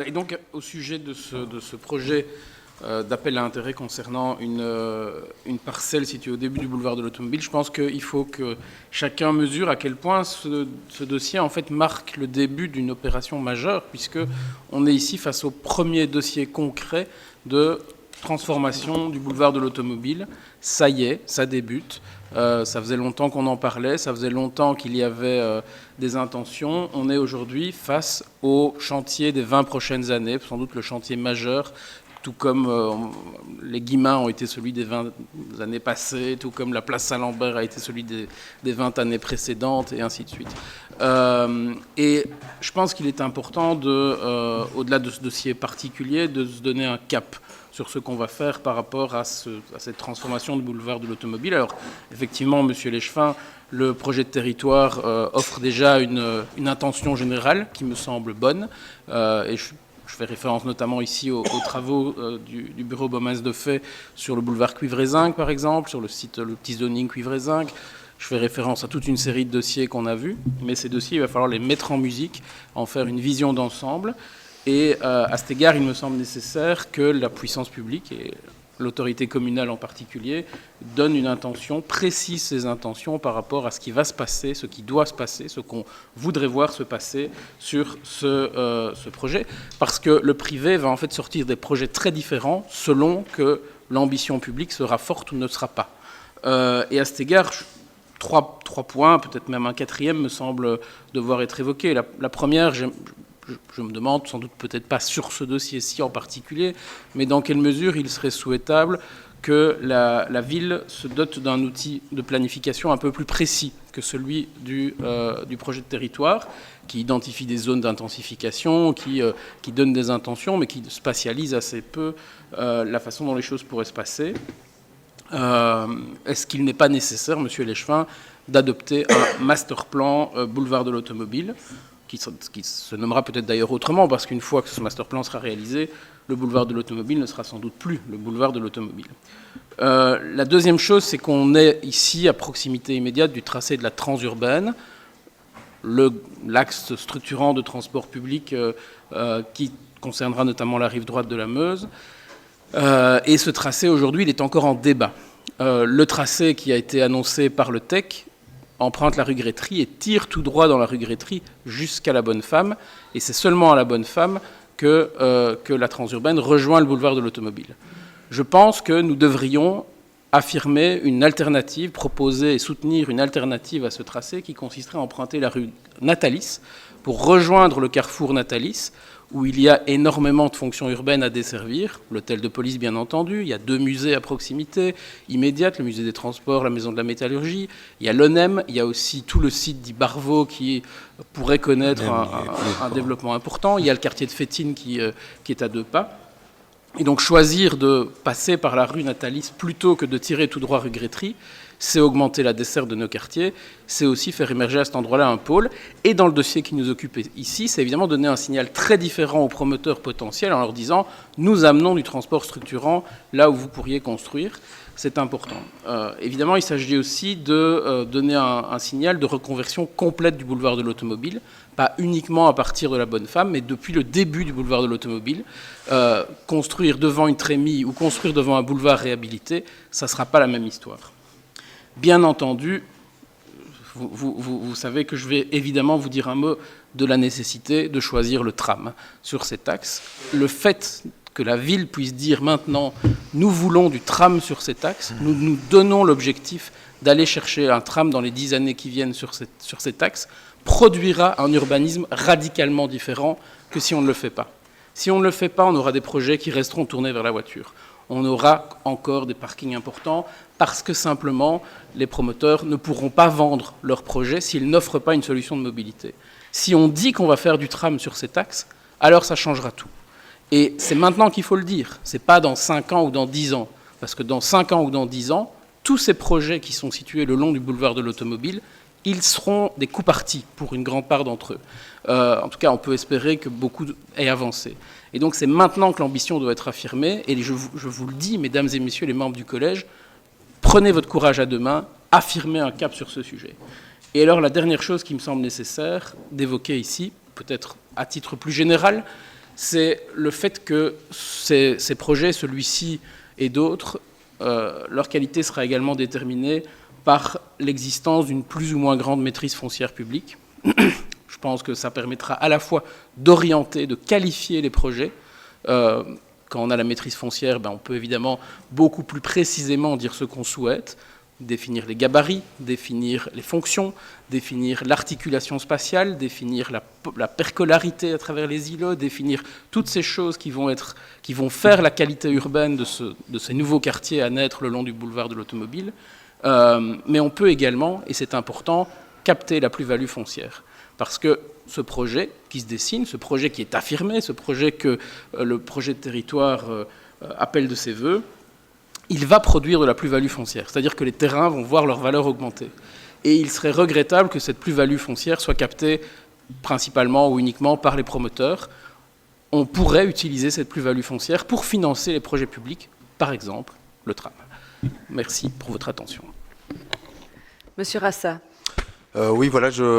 Et donc, au sujet de ce projet d'appel à intérêt concernant une parcelle située au début du boulevard de l'Automobile, je pense qu'il faut que chacun mesure à quel point ce dossier en fait marque le début d'une opération majeure, puisqu'on est ici face au premier dossier concret de transformation du boulevard de l'Automobile. Ça y est, ça débute. Ça faisait longtemps qu'on en parlait, ça faisait longtemps qu'il y avait des intentions. On est aujourd'hui face au chantier des 20 prochaines années, sans doute le chantier majeur, tout comme les Guillemins ont été celui des 20 années passées, tout comme la place Saint-Lambert a été celui des 20 années précédentes, et ainsi de suite. Et je pense qu'il est important, au-delà de ce dossier particulier, de se donner un cap sur ce qu'on va faire par rapport à cette transformation du boulevard de l'Automobile. Alors, effectivement, Monsieur Léchevin, le projet de territoire offre déjà une intention générale qui me semble bonne. Et je fais référence notamment ici aux travaux du bureau Baumens de Fait sur le boulevard Cuivre-et-Zinc, par exemple, sur le petit zoning Cuivre-et-Zinc. Je fais référence à toute une série de dossiers qu'on a vus, mais ces dossiers, il va falloir les mettre en musique, en faire une vision d'ensemble. Et à cet égard, il me semble nécessaire que la puissance publique, et l'autorité communale en particulier, donne une intention, précise ses intentions par rapport à ce qui va se passer, ce qui doit se passer, ce qu'on voudrait voir se passer sur ce projet. Parce que le privé va en fait sortir des projets très différents selon que l'ambition publique sera forte ou ne sera pas. Et à cet égard, trois points, peut-être même un quatrième, me semble devoir être évoqué. La première, je me demande, sans doute peut-être pas sur ce dossier-ci en particulier, mais dans quelle mesure il serait souhaitable que la ville se dote d'un outil de planification un peu plus précis que celui du projet de territoire, qui identifie des zones d'intensification, qui donne des intentions, mais qui spatialise assez peu la façon dont les choses pourraient se passer. Est-ce qu'il n'est pas nécessaire, Monsieur Léchevin, d'adopter un master plan boulevard de l'Automobile, qui se nommera peut-être d'ailleurs autrement, parce qu'une fois que ce master plan sera réalisé, le boulevard de l'Automobile ne sera sans doute plus le boulevard de l'Automobile. La deuxième chose, c'est qu'on est ici à proximité immédiate du tracé de la transurbaine, l'axe structurant de transport public qui concernera notamment la rive droite de la Meuse. Et ce tracé, aujourd'hui, il est encore en débat. Le tracé qui a été annoncé par le TEC emprunte la rue Grétry et tire tout droit dans la rue Grétry jusqu'à la Bonne-Femme. Et c'est seulement à la Bonne-Femme que la transurbaine rejoint le boulevard de l'Automobile. Je pense que nous devrions affirmer une alternative, proposer et soutenir une alternative à ce tracé qui consisterait à emprunter la rue Natalis pour rejoindre le carrefour Natalis, où il y a énormément de fonctions urbaines à desservir, l'hôtel de police bien entendu, il y a 2 musées à proximité immédiate, le musée des transports, la maison de la métallurgie, il y a l'ONEM, il y a aussi tout le site d'Ibarvo qui pourrait connaître un développement important, il y a le quartier de Fétine qui est à 2 pas. Et donc choisir de passer par la rue Natalis plutôt que de tirer tout droit rue Grétry, c'est augmenter la desserte de nos quartiers, c'est aussi faire émerger à cet endroit-là un pôle. Et dans le dossier qui nous occupe ici, c'est évidemment donner un signal très différent aux promoteurs potentiels en leur disant « nous amenons du transport structurant là où vous pourriez construire ». C'est important. Évidemment, il s'agit aussi de donner un signal de reconversion complète du boulevard de l'Automobile, pas uniquement à partir de la Bonne-Femme, mais depuis le début du boulevard de l'Automobile. Construire devant une trémie ou construire devant un boulevard réhabilité, ça ne sera pas la même histoire. Bien entendu, vous savez que je vais évidemment vous dire un mot de la nécessité de choisir le tram sur cet axe. Le fait que la ville puisse dire maintenant « nous voulons du tram sur cet axe », nous nous donnons l'objectif d'aller chercher un tram dans les 10 années qui viennent sur cet axe, produira un urbanisme radicalement différent que si on ne le fait pas. Si on ne le fait pas, on aura des projets qui resteront tournés vers la voiture. On aura encore des parkings importants parce que simplement les promoteurs ne pourront pas vendre leurs projets s'ils n'offrent pas une solution de mobilité. Si on dit qu'on va faire du tram sur cet axe, alors ça changera tout. Et c'est maintenant qu'il faut le dire, c'est pas dans 5 ans ou dans 10 ans. Parce que dans 5 ans ou dans 10 ans, tous ces projets qui sont situés le long du boulevard de l'Automobile, ils seront des coups partis pour une grande part d'entre eux. En tout cas, on peut espérer que beaucoup aient avancé. Et donc c'est maintenant que l'ambition doit être affirmée. Et je vous le dis, mesdames et messieurs les membres du collège, prenez votre courage à deux mains, affirmez un cap sur ce sujet. Et alors la dernière chose qui me semble nécessaire d'évoquer ici, peut-être à titre plus général, c'est le fait que ces projets, celui-ci et d'autres, leur qualité sera également déterminée par l'existence d'une plus ou moins grande maîtrise foncière publique. Je pense que ça permettra à la fois d'orienter, de qualifier les projets. Quand on a la maîtrise foncière, on peut évidemment beaucoup plus précisément dire ce qu'on souhaite, définir les gabarits, définir les fonctions, définir l'articulation spatiale, définir la percolarité à travers les îlots, définir toutes ces choses qui vont faire la qualité urbaine de ces nouveaux quartiers à naître le long du boulevard de l'automobile. Mais on peut également, et c'est important, capter la plus-value foncière. Parce que ce projet qui se dessine, ce projet qui est affirmé, ce projet que le projet de territoire appelle de ses voeux, il va produire de la plus-value foncière. C'est-à-dire que les terrains vont voir leur valeur augmenter. Et il serait regrettable que cette plus-value foncière soit captée principalement ou uniquement par les promoteurs. On pourrait utiliser cette plus-value foncière pour financer les projets publics, par exemple le tram. Merci pour votre attention. Monsieur Rassa. Oui, voilà,